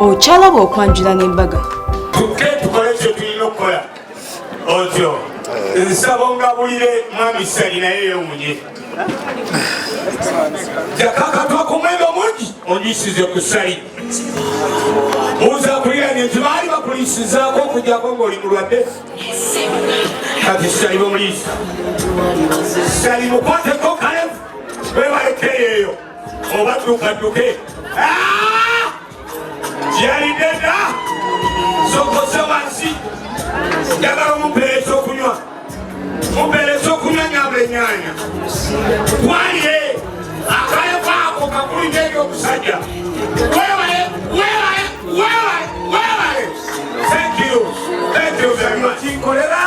Okyalaba okwanjula n'embaga. Tukole kye tulina okukola. Otyo. Nsaba ongabulire mwami Sali naye yeewunye. Jakakatwa ku mwenge omungi onjisize ku Sali. Buuza kuliraanye nti baali bakulisizaako okujjako ng'oli mulwadde. Kati Sali bamuliisa. Sali mukwateko kalevu weebalekeyo eyo oba tukadduke. Gyalidde dda sokose wansi njagala omumpeereza okunywa mumpeereza okunywa nyabulenyaanya twalire akalevu ako kakulu ng'eby'omusajja weewale weewale weewale weewale. Thank you very much. Kinkolera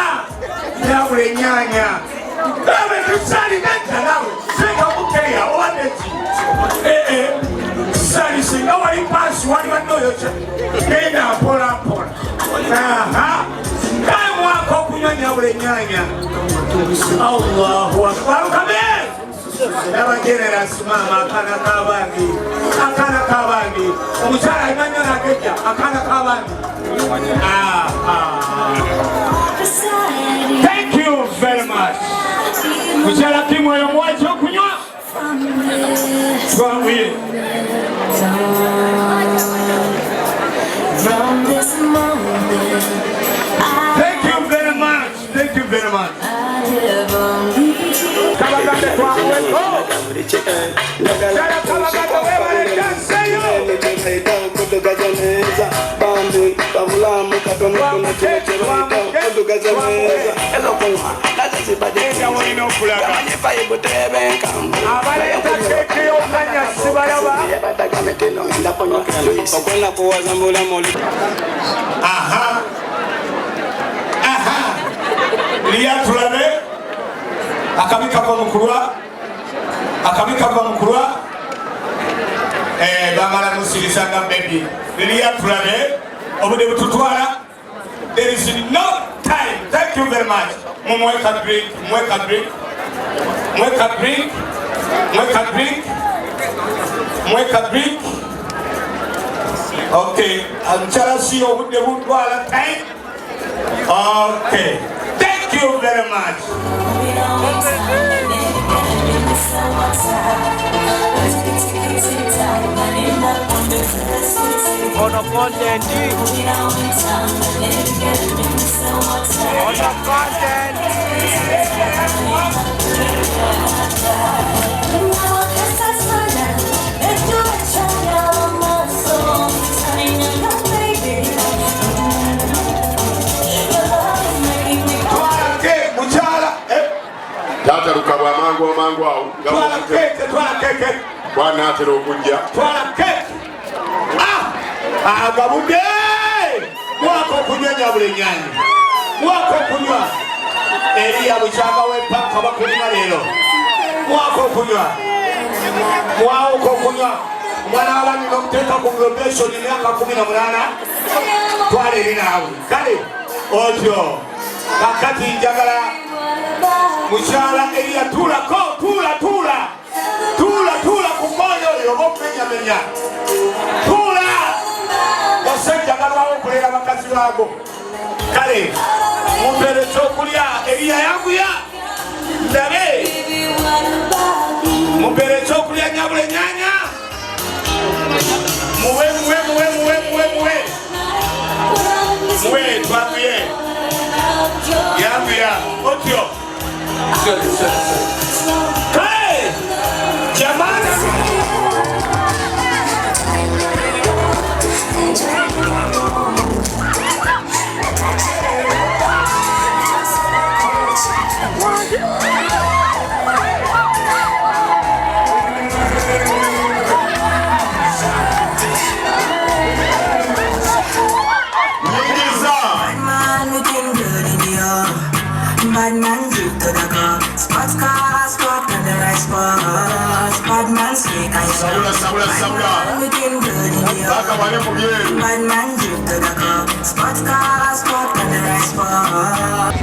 nyabulenyaanya nawe tusali nedda nawe singa mukeya owadeki Sali singa wali pasi wali bandoyokya genda mpola mpola. Kale mwaka okunywa nyabulenyaanya. Allahu akbar kabir. N'abajenerasi maama akaana k'abaami omukyala alina nnyo n'agejja akaana k'abaami. Thank you very much. Mukyala Kimu oyo muwaki okunywa twamuye. Thank you very much. Thank you very much. Liyatulabe akabikava mukulwa bamala musirisanga baby. Liyatulabe obudde bututwala. There is no time. Thank you very much. Mweka drink. Okay, I'm si obudde butwala time. Okay. Thank you very much. Tata lukabwa mangu awo. Twala keke. Bwana atera okujja. Twala keke. Agabudde. Mwako okunywa nyabulenyaanya. Mwako okunywa. Eriya bukyanga w'empaka bakulima leero. Mwako okunywa. Omwana w'abaami n'okuteeka ku probation emyaka 18. Twala eri naawe. Kale otyo. Kakati njagala mukyala Eriya tuulako tuula ku mwoyo oyo oba okumenyamenya. Tuula basajja balwawo okuleera bakazi baago. Kale mumpeereza okulya. Eriya yanguya ndabe mumpeereza okulya nyabulenyaanya. muwe twaguye yanguya otyo. Hey, jamani. Bad man drip to the cup. Sports car, sport on the right spot. Bad man slick and Sabula. looking good in the yard. Bad man drip to the cup. Sports car, sport on the right spot.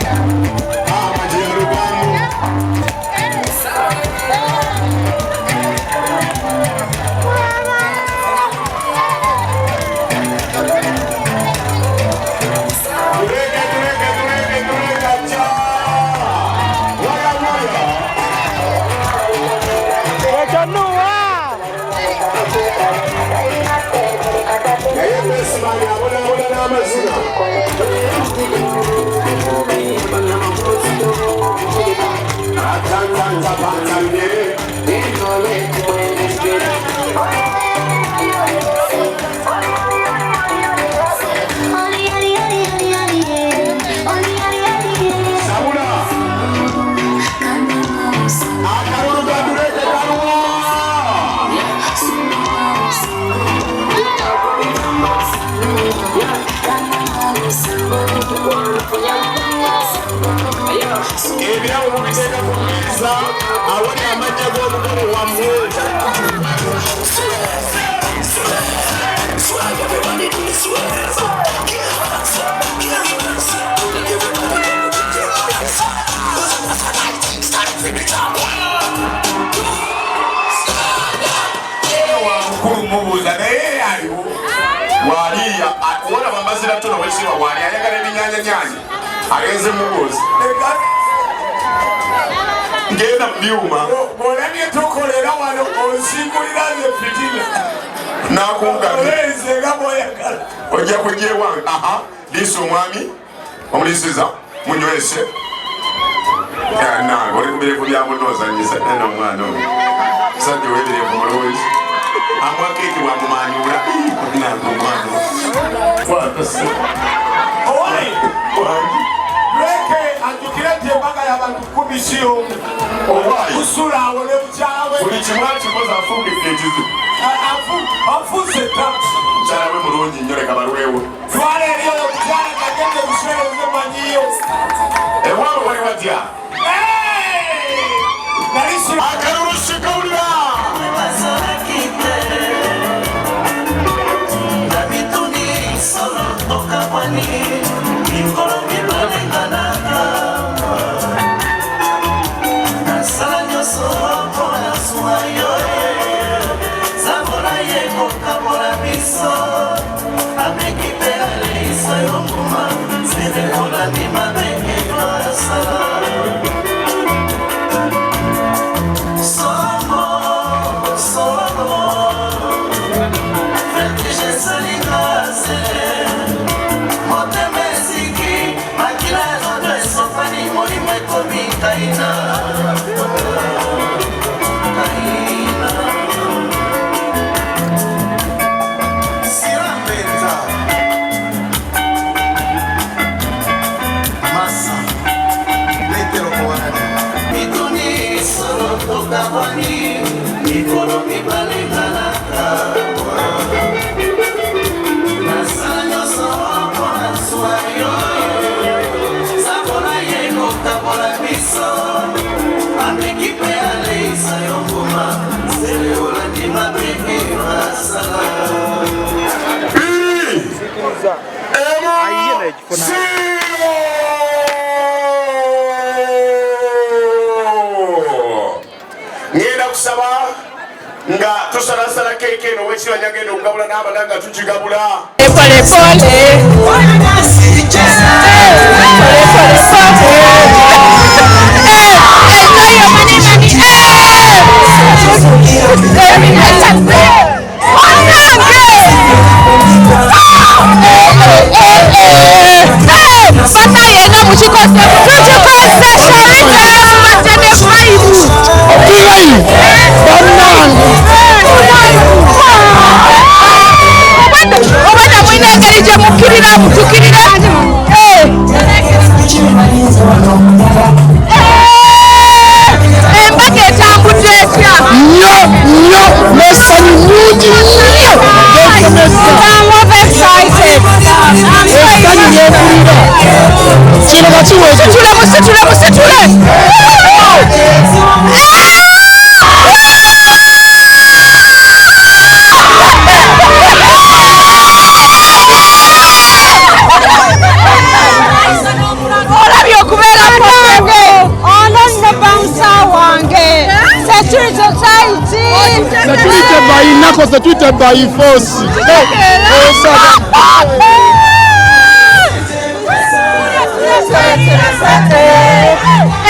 Constituted by force.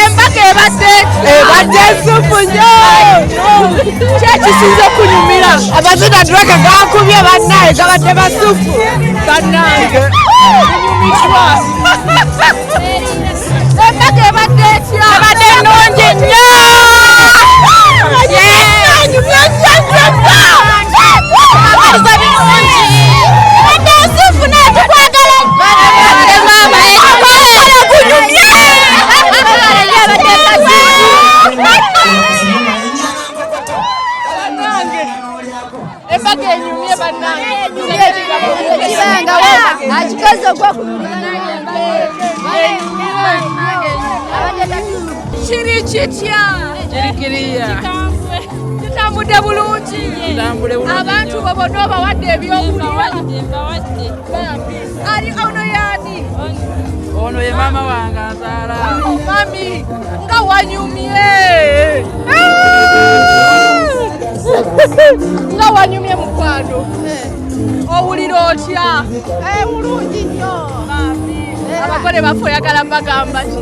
Embake Kyekisinze okunyumira abazina draka gakubye bannaye gabadde basufu bannaye nyumirwa embaga ebadde etya ebadde nnungi nnyo ebadde nsufu netukwagala maama etukwagala kunyumye embaga enyumye bannange akikoze kiri kitya kitambudde bulungi abantu bo bonna obawadde ebyokulya ali ono yaani ono ye maama wange azaala mami nga wanyumye nga wanyumye mukwano owulira otya bulungi nnyo abagole baffe oyagala bagamba ki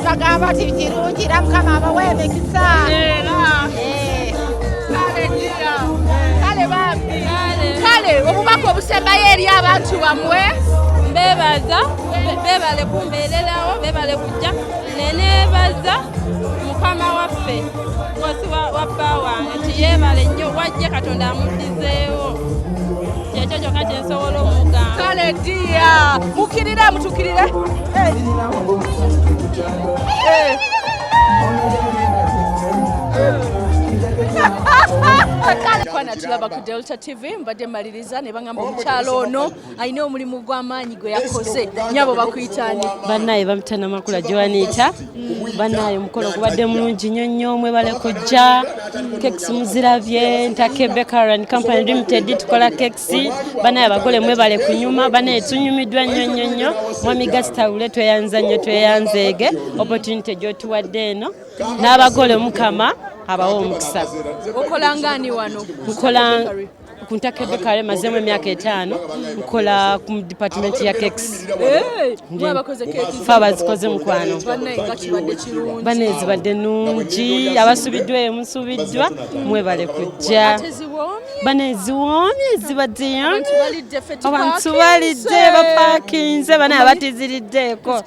bagamba ti kirungira mukama abawe emikisa kale bambi kale obubaka obusembayo eri abantu bamwe mbebaza bebale kumbeererawo bebale kujja neneebaza mukama waffe nkosi wa bba wange nti yeebale nnyo wajje katonda amuddizeewo kyekyo kyokka kyensobola omugamba kale ddiya mukirire mutukirire kwana tulaba ku Delta TV mbadde maliriza ne bangamba omukyalo ono alina omulimu gw'amaanyi gwe yakoze nyabo bakuyitani bannaye bamutana makula Joanita bannaye omukolo gubadde mulungi nnyo nnyo mwebale kujja cakes muzirabye Ntake Bakery and Company Limited tukola cakes bannaye abagole mwebale kunyuma bannaye tunyumiddwa nnyo nnyo nnyo mwami gasitawule tweyanza nnyo tweyanzeege opportunity gyotuwadde eno n'abagole omukama abawo omukisa okola ngani wano nkola ku Ntake Bakery mazemu emyaka 5 nkola ku department ya cakes mwabakoze keki faba zikoze mukwano bannaye kibadde kirungi bannaye zibadde nnungi abasubiddwa musubiddwa mwebale kujja bannaye ziwoomye zibadde abantu balidde bapakinze bannaye abatiziriddeko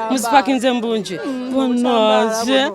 muzipakinze mu bungi bonnaze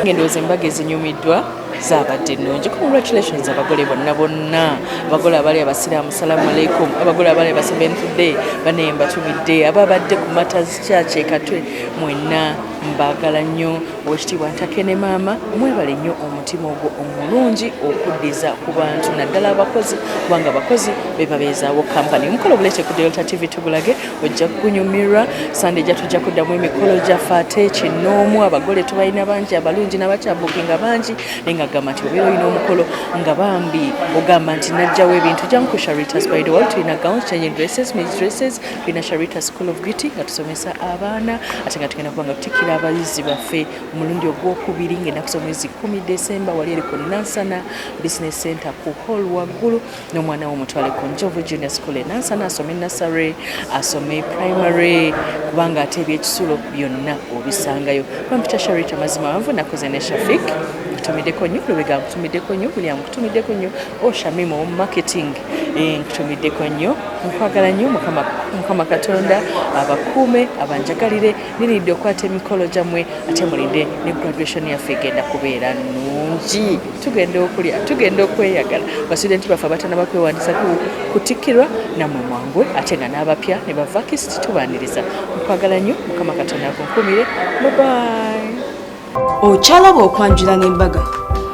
ngendooza embaga ezinyumiddwa zaabadde nnungi. Congratulations abagole bonna bonna, abagole abali abasiraamu salaamu alaikum, abagole abali abasebentudde bane mbatumidde, ababadde ku Matters Church e Katwe mwenna mbagala nnyo. Oweekitiibwa Ntake ne maama mwebale nnyo omutima ogwo omulungi okuddiza ku bantu naddala abakozi, kubanga abakozi be babeezaawo kampani. Omukolo obuleete ku Delta TV tugulage ojja kunyumirwa. Sande ejja tujja kuddamu emikolo gyaffe ate kinoomu. Abagole tubalina bangi abalungi n'abakyabukinga bangi, naye nga gamba nti obeera olina omukolo nga bambi ogamba nti najjawo ebintu jjamu ku Sharitas. By the way, tulina gowns, changing dresses, men's dresses, tulina Sharitas School of Beauty nga tusomesa abaana ate nga tugenda kuba nga tutikira abayizi baffe omulundi ogwokubiri ng'ennaku z'omwezi 10 December wali eri ku Nansana Business Center ku hall waggulu, n'omwana w'omutwale ku Njovu Junior School e Nansana asome nursery, asome primary, kubanga ate ebyekisulo byonna obisangayo. Bampita Sharita mazima wanvu nakoze ne Shafik kutumiddeko nnyo, Lubega kutumiddeko nnyo, William kutumiddeko nnyo, Oshamimo marketing nkutumiddeko nnyo nkwagala nnyo mukama katonda abakuume abanjagalire niridde okwata emikolo gyammwe ate mulinde ne graduation yaffe egenda kubeera nnungi tugenda okulya tugenda okweyagala basitudenti baffe abatannaba kwewandiisa kutikkirwa nammwe mwangwe ate nga n'abapya ne bavakisiti tubaaniriza nkwagala nnyo mukama katonda akunkumire bye. Okyalaba okwanjula n'embaga